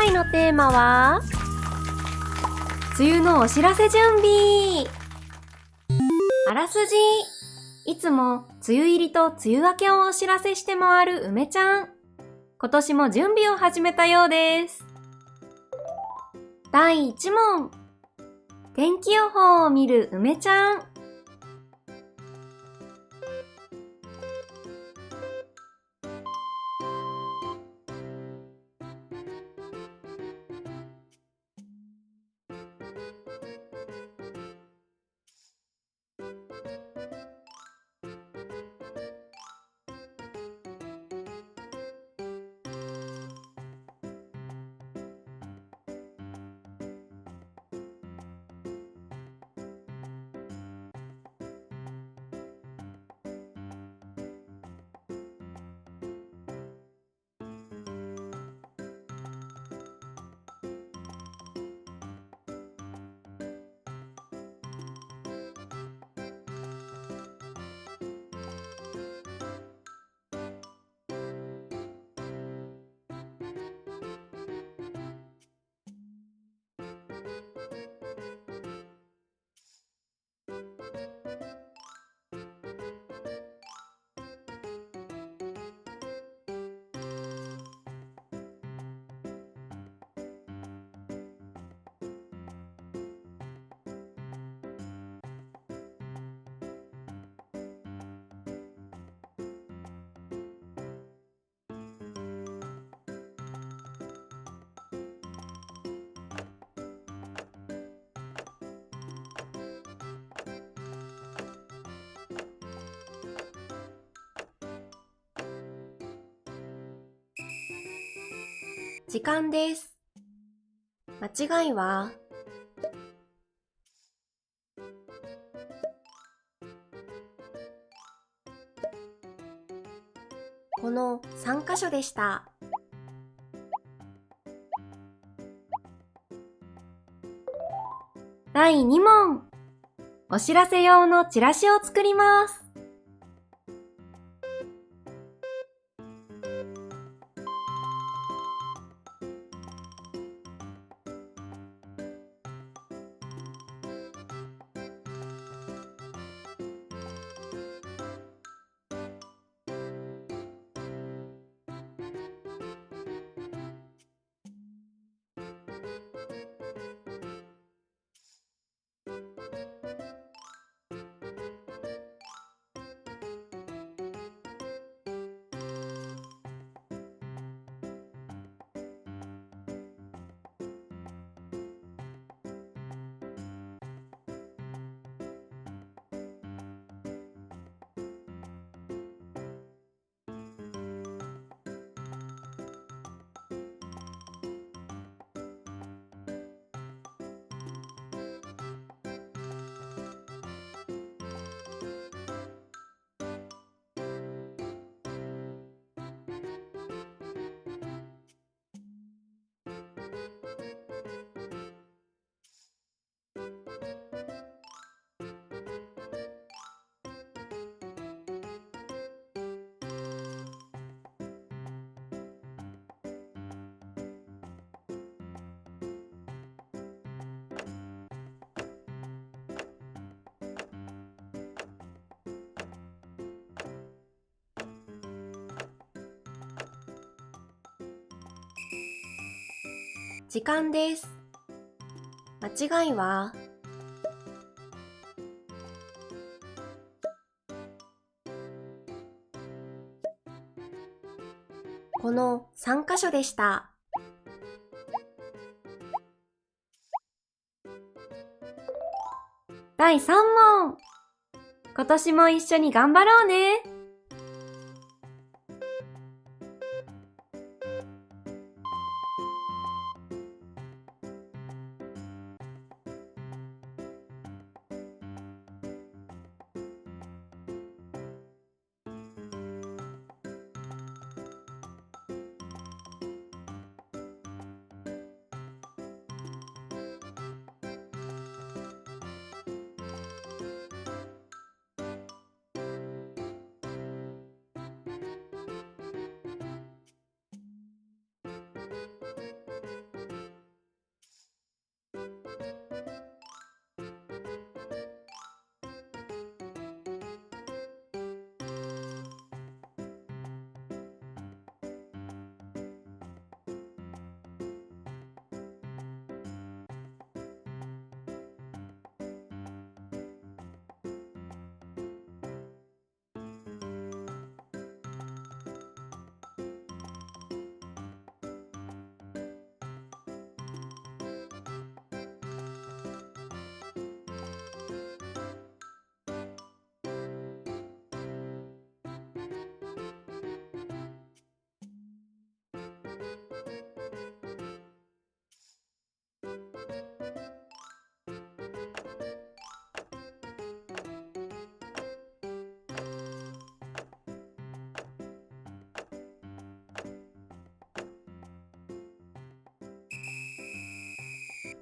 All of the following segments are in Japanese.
回のテーマは梅雨のお知らせ準備。あらすじ。いつも梅雨入りと梅雨明けをお知らせして回る梅ちゃん。今年も準備を始めたようです。第1問。天気予報を見る梅ちゃん。時間です。間違いはこの3箇所でした。第2問。お知らせ用のチラシを作ります。時間です。間違いはこの3箇所でした。第3問。今年も一緒に頑張ろうね。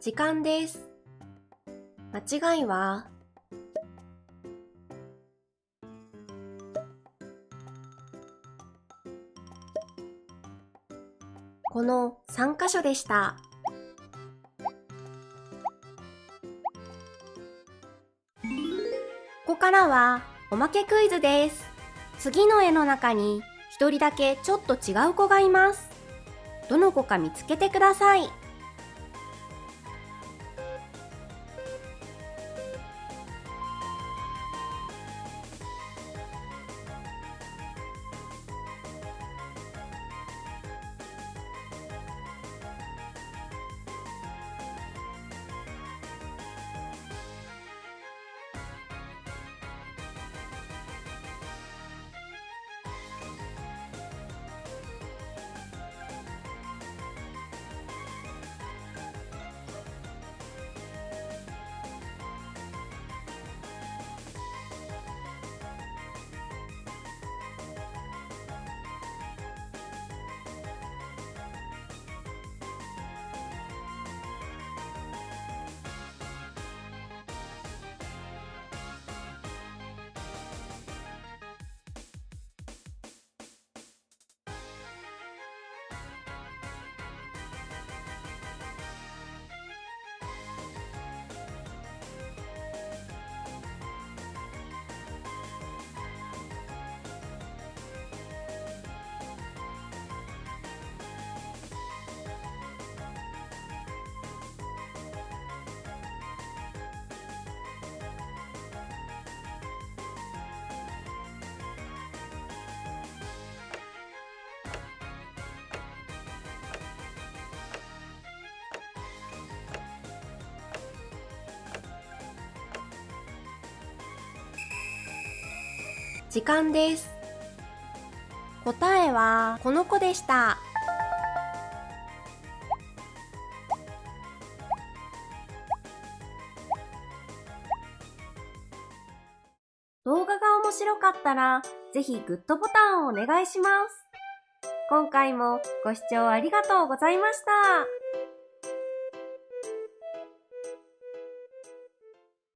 時間です。間違いはこの3箇所でした。ここからはおまけクイズです。次の絵の中に一人だけちょっと違う子がいます。どの子か見つけてください。時間です。答えはこの子でした。動画が面白かったら、ぜひグッドボタンをお願いします。今回もご視聴ありがとうございました。